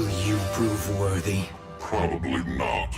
Will you prove worthy? Probably not.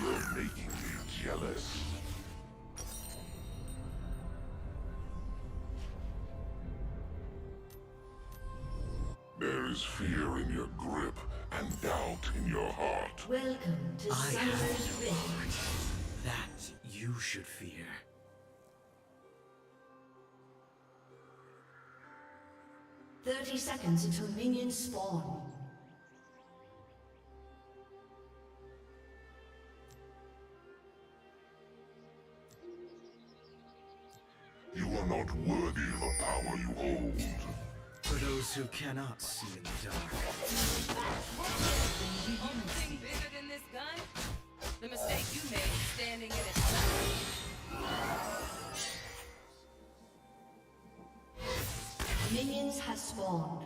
You're making me jealous. There is fear in your grip and doubt in your heart. Welcome to I Summer's have Rift. that you should fear. 30 seconds until minions spawn. You are not worthy of the power you hold. For those who cannot see in the dark. Only thing bigger than this gun? The mistake you made standing in its sun. Minions have spawned.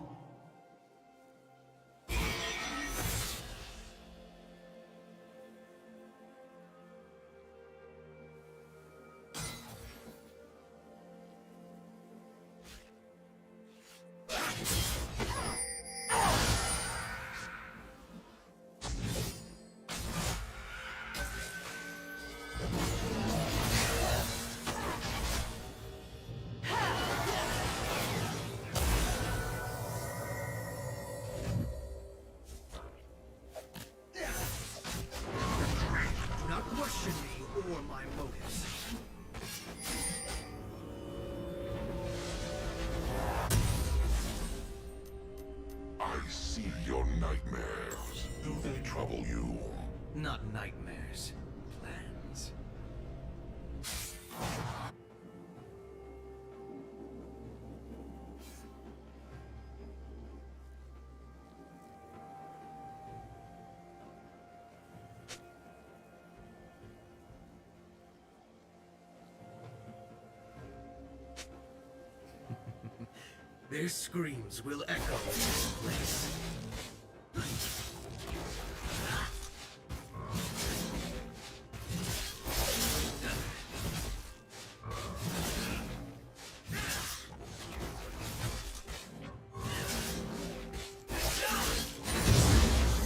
Do not question me or my motives. I see your nightmares. Do they trouble you? Not nightmares. Plans. Their screams will echo in this place.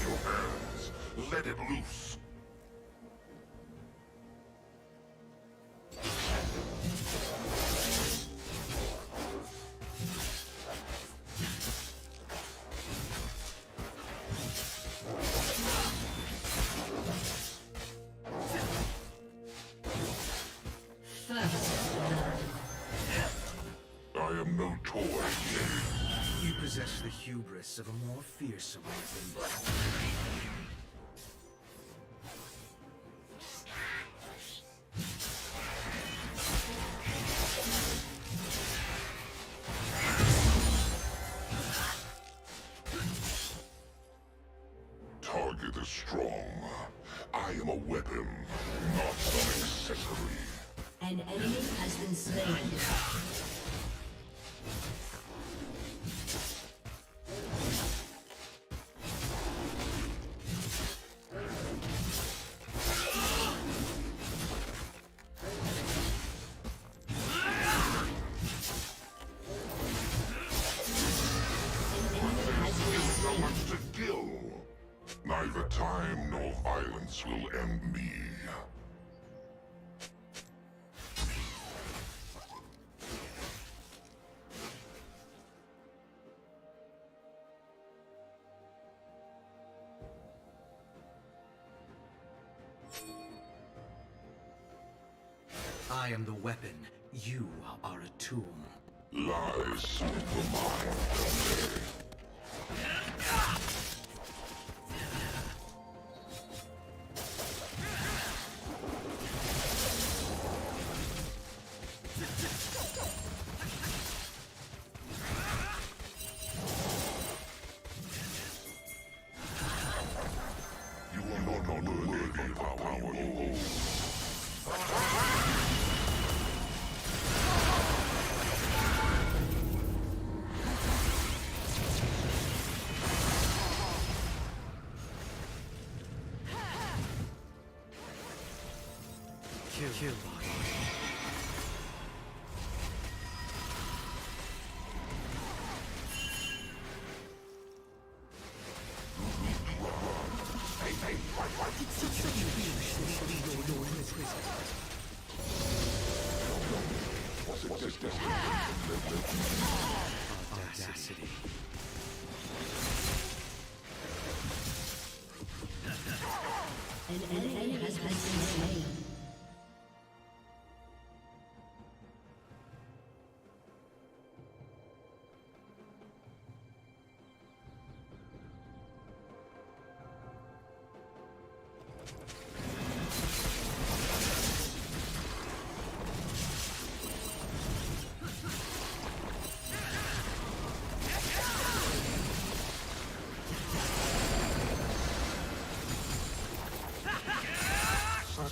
Your hands. Let it loose. I am no toy. You possess the hubris of a more fearsome weapon. Target is strong. I am a weapon, not an accessory. An enemy has been slain. So much to kill. Neither time nor violence will end me. I am the weapon. You are a tool. Lies supermind. You are not worthy of the power you hold. Kill. Audacity. An enemy has been slain.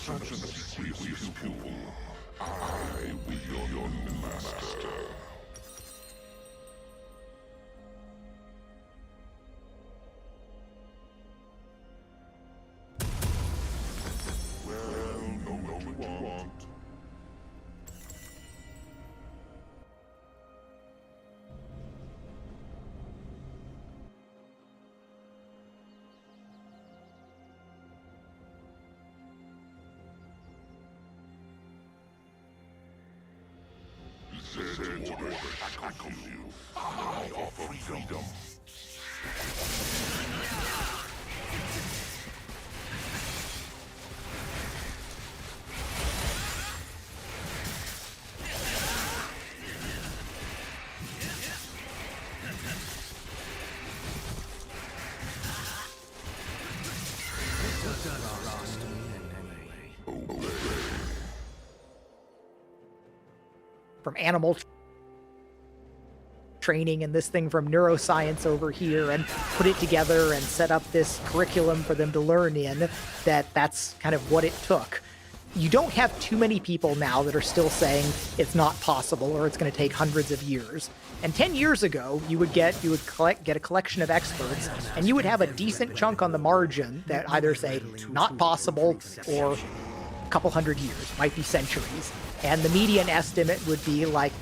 Such a serious pupil. I will be your master. Well, know what you want. Said order tackles you. I offer freedom. From animal training and this thing from neuroscience over here, and put it together and set up this curriculum for them to learn in, that's kind of what it took. You don't have too many people now that are still saying it's not possible or it's going to take hundreds of years. And 10 years ago, you would get a collection of experts, and you would have a decent chunk on the margin that either say not possible or a couple hundred years, might be centuries. And the median estimate would be like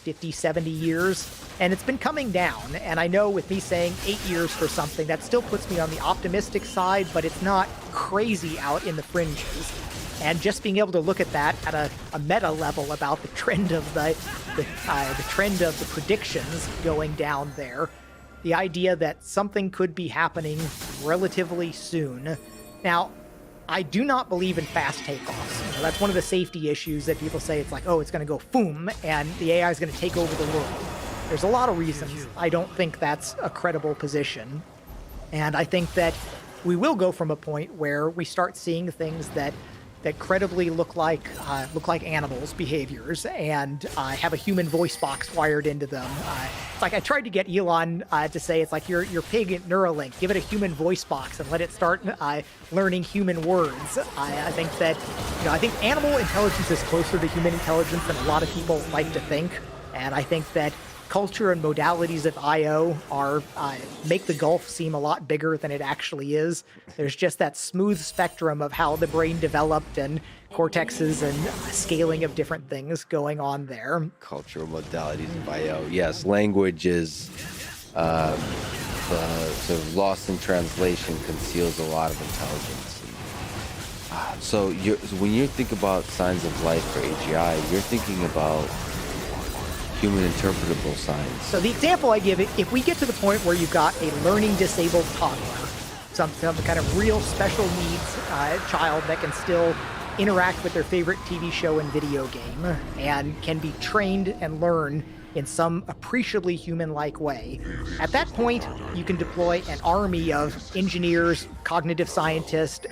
50, 70 years. And it's been coming down. And I know with me saying 8 years for something, that still puts me on the optimistic side, but it's not crazy out in the fringes. And just being able to look at that at a meta level about the trend of the trend of the predictions going down there, the idea that something could be happening relatively soon. Now, I do not believe in fast takeoffs. You know, that's one of the safety issues that people say. It's like, oh, it's going to go boom, and the AI is going to take over the world. There's a lot of reasons I don't think that's a credible position. And I think that we will go from a point where we start seeing things that credibly look like animals' behaviors and have a human voice box wired into them. It's like I tried to get Elon to say it's like your pig at Neuralink, give it a human voice box and let it start learning human words. I think that, you know, I think animal intelligence is closer to human intelligence than a lot of people like to think, and I think that culture and modalities of IO are make the gulf seem a lot bigger than it actually is. There's just that smooth spectrum of how the brain developed and cortexes and scaling of different things going on there. Cultural modalities of IO. Yes, language is sort of lost in translation, conceals a lot of intelligence. So when you think about signs of life for AGI, you're thinking about human interpretable signs. So the example I give, if we get to the point where you've got a learning disabled toddler, some kind of real special needs child that can still interact with their favorite TV show and video game and can be trained and learn in some appreciably human-like way. At that point, you can deploy an army of engineers, cognitive scientists,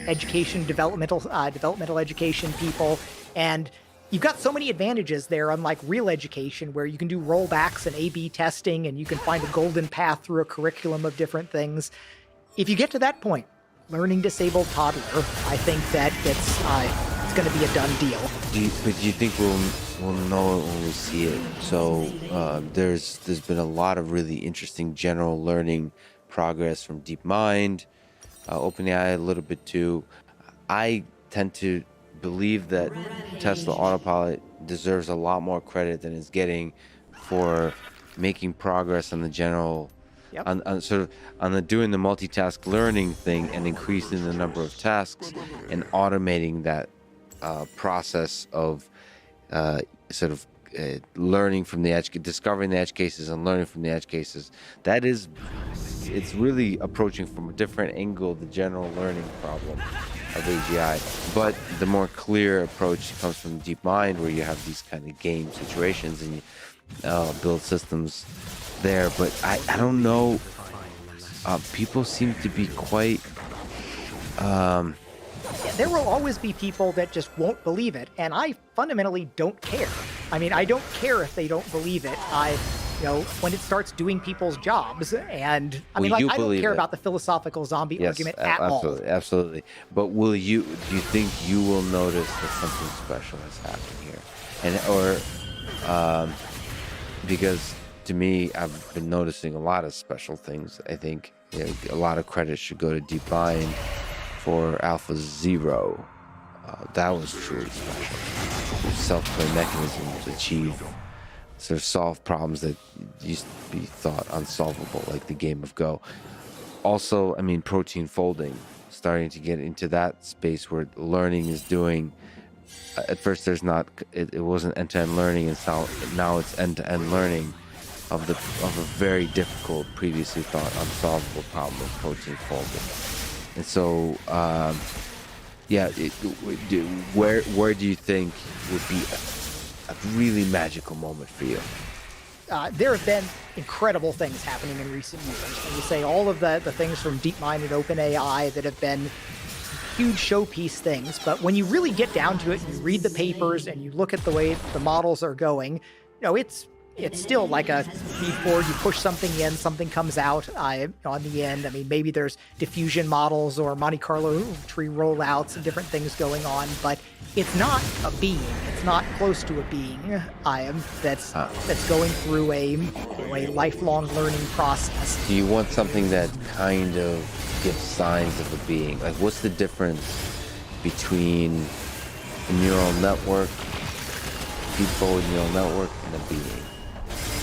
developmental education people, and you've got so many advantages there, unlike real education, where you can do rollbacks and A/B testing, and you can find a golden path through a curriculum of different things. If you get to that point, learning disabled toddler, I think that it's going to be a done deal. But do you think we'll know it when we see it? So there's been a lot of really interesting general learning progress from DeepMind, OpenAI a little bit too. I tend to believe that Tesla Autopilot deserves a lot more credit than it's getting for making progress on the general. Yep. on the doing the multitask learning thing and increasing the number of tasks and automating that process of learning from the edge, discovering the edge cases and learning from the edge cases. It's really approaching from a different angle the general learning problem of AGI. But the more clear approach comes from DeepMind, where you have these kind of game situations and you build systems there. But I don't know. People seem to be quite. There will always be people that just won't believe it, and I fundamentally don't care. I mean, I don't care if they don't believe it. When it starts doing people's jobs, and I don't care about the philosophical zombie argument at all. Absolutely. But do you think you will notice that something special has happened here? Because to me, I've been noticing a lot of special things. I think a lot of credit should go to DeepMind for Alpha Zero. That was truly special. Self-play mechanisms solve problems that used to be thought unsolvable, like the game of Go. Also, protein folding, starting to get into that space where learning is doing. At first, it wasn't end-to-end learning, and now it's end-to-end learning of a very difficult, previously thought unsolvable problem of protein folding. And so, where do you think would be a really magical moment for you? There have been incredible things happening in recent years. And you say all of the things from DeepMind and OpenAI that have been huge showpiece things, but when you really get down to it, you read the papers and you look at the way the models are going, it's still like a speedboard. You push something in, something comes out on the end. Maybe there's diffusion models or Monte Carlo tree rollouts and different things going on, but it's not a being. It's not close to a being that's going through a lifelong learning process. Do you want something that kind of gives signs of a being? Like, what's the difference between a neural network, feed-forward neural network, and a being?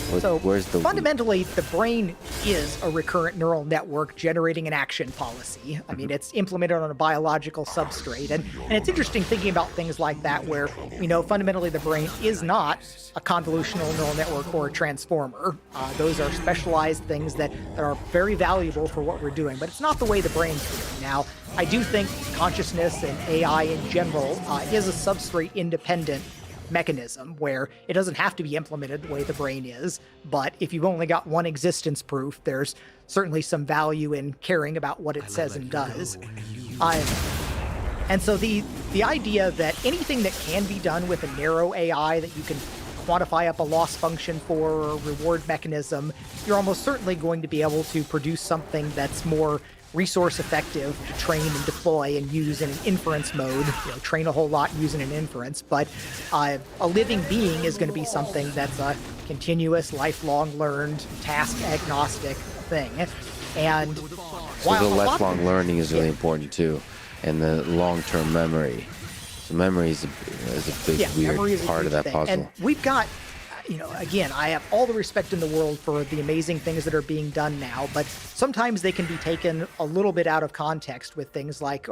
Fundamentally, the brain is a recurrent neural network generating an action policy. It's implemented on a biological substrate. And it's interesting thinking about things like that where, fundamentally the brain is not a convolutional neural network or a transformer. Those are specialized things that are very valuable for what we're doing, but it's not the way the brain's doing. Now, I do think consciousness and AI in general is a substrate-independent mechanism where it doesn't have to be implemented the way the brain is, but if you've only got one existence proof, there's certainly some value in caring about what it says and does. And so the idea that anything that can be done with a narrow AI that you can quantify up a loss function for or a reward mechanism, you're almost certainly going to be able to produce something that's more resource effective to train and deploy and use in an inference mode, train a whole lot using an inference, but a living being is going to be something that's a continuous, lifelong learned, task agnostic thing. And so the lifelong learning is really important too, and the long-term memory. So memory is a big weird part of that puzzle. And we've got again, I have all the respect in the world for the amazing things that are being done now, but sometimes they can be taken a little bit out of context with things like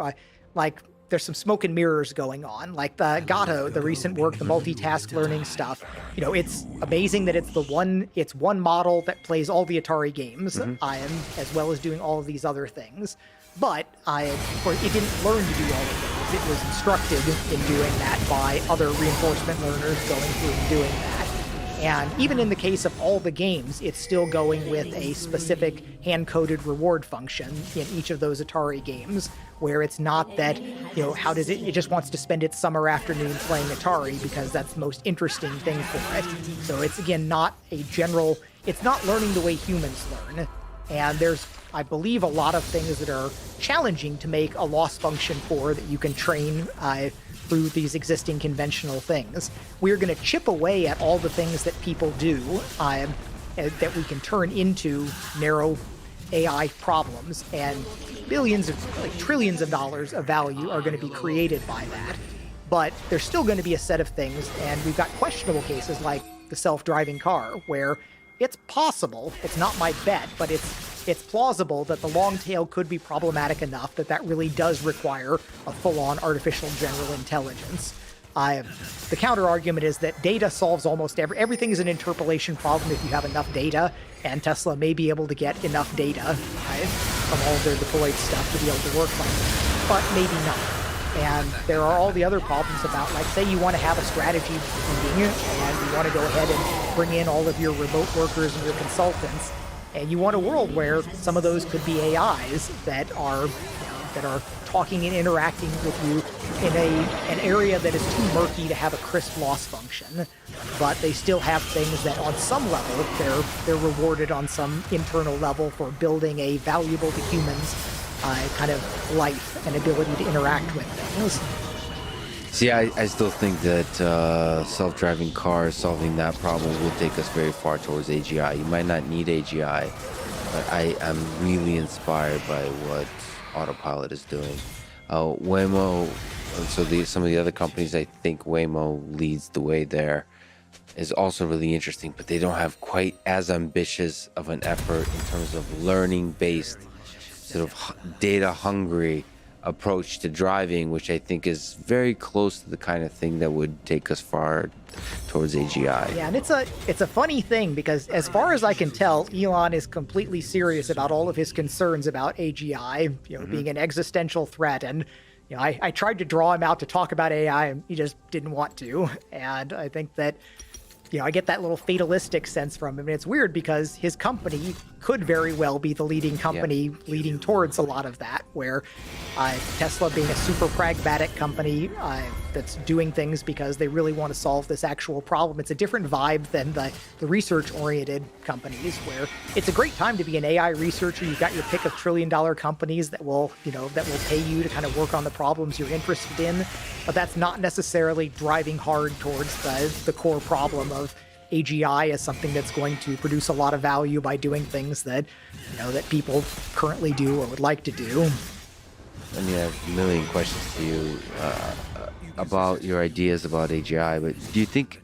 there's some smoke and mirrors going on, like the Gato, the recent work, the multitask learning stuff. It's amazing that it's one model that plays all the Atari games, as well as doing all of these other things. But it didn't learn to do all of those. because it was instructed in doing that by other reinforcement learners going through and doing that. And even in the case of all the games, it's still going with a specific hand-coded reward function in each of those Atari games, where it's not that, how does it just wants to spend its summer afternoon playing Atari because that's the most interesting thing for it. So it's, again, not a general, it's not learning the way humans learn. And there's, I believe, a lot of things that are challenging to make a loss function for that you can train through these existing conventional things. We're going to chip away at all the things that people do that we can turn into narrow AI problems, and billions of, like trillions of dollars of value are going to be created by that. But there's still going to be a set of things, and we've got questionable cases like the self-driving car, where it's possible, it's not my bet, but it's plausible that the long tail could be problematic enough that really does require a full-on artificial general intelligence. The counter-argument is that data solves almost everything is an interpolation problem if you have enough data, and Tesla may be able to get enough data from all their deployed stuff to be able to work like that, but maybe not. And there are all the other problems about, like, say you want to have a strategy meeting and you want to go ahead and bring in all of your remote workers and your consultants, and you want a world where some of those could be AIs that are talking and interacting with you in an area that is too murky to have a crisp loss function, but they still have things that on some level they're rewarded on some internal level for building a valuable to humans kind of life and ability to interact with things. See, I still think that self-driving cars solving that problem will take us very far towards AGI. You might not need AGI, but I am really inspired by what Autopilot is doing. Waymo, so some of the other companies, I think Waymo leads the way there, is also really interesting, but they don't have quite as ambitious of an effort in terms of learning-based, sort of data-hungry approach to driving, which I think is very close to the kind of thing that would take us far towards AGI. Yeah, and it's a funny thing because as far as I can tell, Elon is completely serious about all of his concerns about AGI, being an existential threat. And I tried to draw him out to talk about AI, and he just didn't want to. And I think that I get that little fatalistic sense from him. And it's weird because his company could very well be the leading company leading towards a lot of that, where Tesla being a super pragmatic company that's doing things because they really want to solve this actual problem. It's a different vibe than the research-oriented companies, where it's a great time to be an AI researcher. You've got your pick of trillion-dollar companies that will pay you to kind of work on the problems you're interested in, but that's not necessarily driving hard towards the core problem of AGI as something that's going to produce a lot of value by doing things that that people currently do or would like to do. I mean, I have a million questions to you about your ideas about AGI, but do you think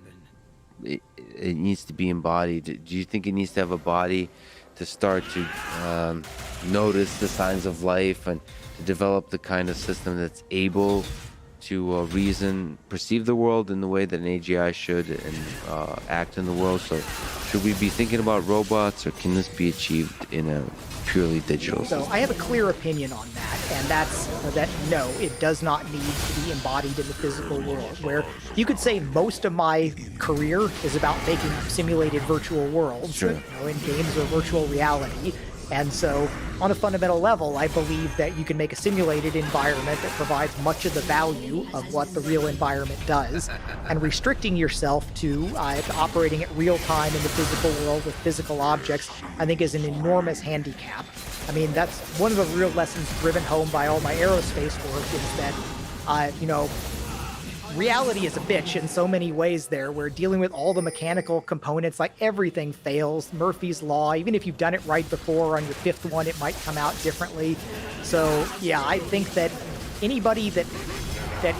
it needs to be embodied? Do you think it needs to have a body to start to notice the signs of life and to develop the kind of system that's able to perceive the world in the way that an AGI should and act in the world? So should we be thinking about robots, or can this be achieved in a purely digital system? So I have a clear opinion on that, and that's that no, it does not need to be embodied in the physical world, where you could say most of my career is about making simulated virtual worlds, sure, in games or virtual reality. And so on a fundamental level, I believe that you can make a simulated environment that provides much of the value of what the real environment does, and restricting yourself to operating at real time in the physical world with physical objects, I think is an enormous handicap. I mean, that's one of the real lessons driven home by all my aerospace work, is that, reality is a bitch in so many ways there. We're dealing with all the mechanical components, like everything fails. Murphy's Law, even if you've done it right before, on your fifth one, it might come out differently. So yeah, I think that anybody that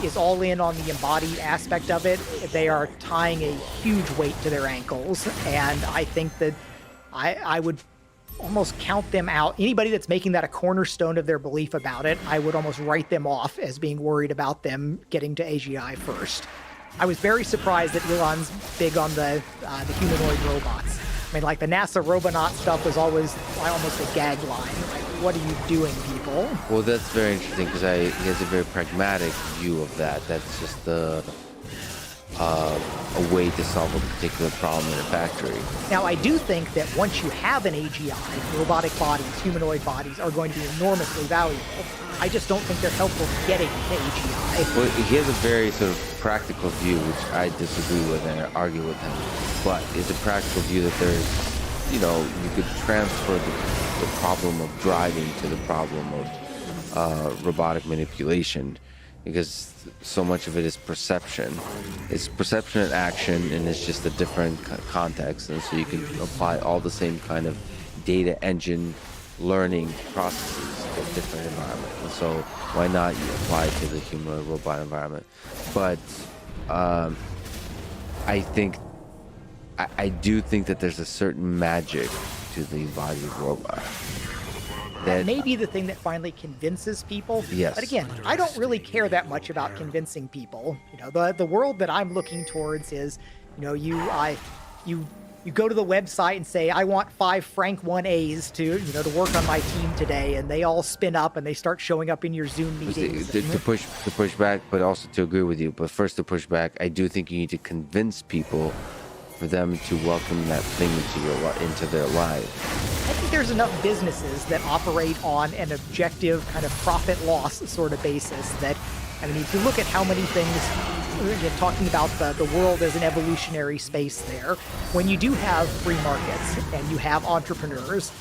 is all in on the embodied aspect of it, they are tying a huge weight to their ankles. And I think that I would almost count them out. Anybody that's making that a cornerstone of their belief about it, I would almost write them off as being worried about them getting to AGI first. I was very surprised that Elon's big on the humanoid robots. I mean, like, the NASA Robonaut stuff was always almost a gag line. Like, what are you doing, people? valuable. Well, that's very interesting because he has a very pragmatic view of that. That's just a way to solve a particular problem in a factory. Now, I do think that once you have an AGI, robotic bodies, humanoid bodies are going to be enormously valuable. I just don't think they're helpful to getting to AGI. Well, he has a very sort of practical view, which I disagree with and I argue with him. But it's a practical view that there's, you could transfer the problem of driving to the problem of robotic manipulation, because so much of it is perception. It's perception and action, and it's just a different context. And so you can apply all the same kind of data engine learning processes to a different environment. And so why not you apply it to the humanoid robot environment? But I do think that there's a certain magic to the embodied robot. That may be the thing that finally convinces people. Yes. But again, I don't really care that much about convincing people. The world that I'm looking towards is, you go to the website and say, I want 5 Frank 1As to work on my team today, and they all spin up and they start showing up in your Zoom meetings. To push back, but also to agree with you. But first, to push back, I do think you need to convince people for them to welcome that thing into their lives. I think there's enough businesses that operate on an objective kind of profit loss sort of basis that, if you look at how many things, again, talking about the world as an evolutionary space there, when you do have free markets and you have entrepreneurs,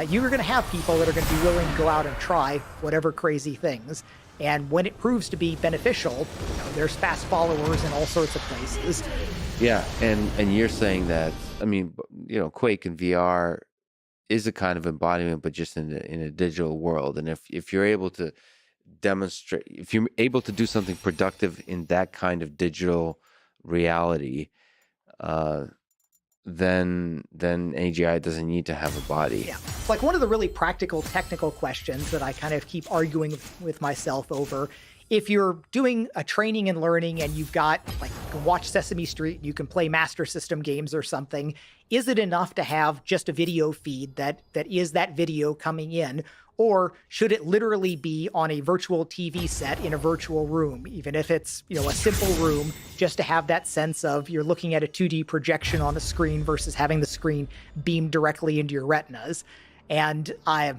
you're going to have people that are going to be willing to go out and try whatever crazy things. And when it proves to be beneficial, there's fast followers in all sorts of places. Yeah, and you're saying that, Quake and VR is a kind of embodiment, but just in a digital world. And if you're able to demonstrate, if you're able to do something productive in that kind of digital reality, then AGI doesn't need to have a body. Yeah. Like one of the really practical technical questions that I kind of keep arguing with myself over, if you're doing a training and learning and you've got, like, you can watch Sesame Street, you can play Master System games or something, is it enough to have just a video feed that is that video coming in? Or should it literally be on a virtual TV set in a virtual room, even if it's, a simple room, just to have that sense of you're looking at a 2D projection on a screen versus having the screen beamed directly into your retinas? And I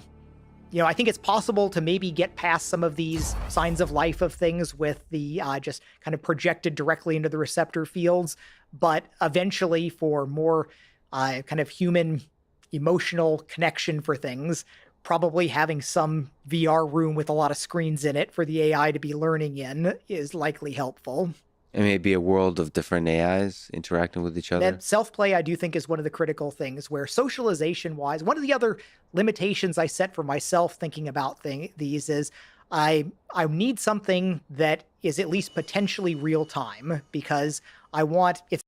think it's possible to maybe get past some of these signs of life of things with the just kind of projected directly into the receptor fields. But eventually, for more kind of human emotional connection for things, probably having some VR room with a lot of screens in it for the AI to be learning in is likely helpful. It may be a world of different AIs interacting with each other. That self-play, I do think, is one of the critical things, where socialization-wise, one of the other limitations I set for myself thinking about these is I need something that is at least potentially real-time, because I want, if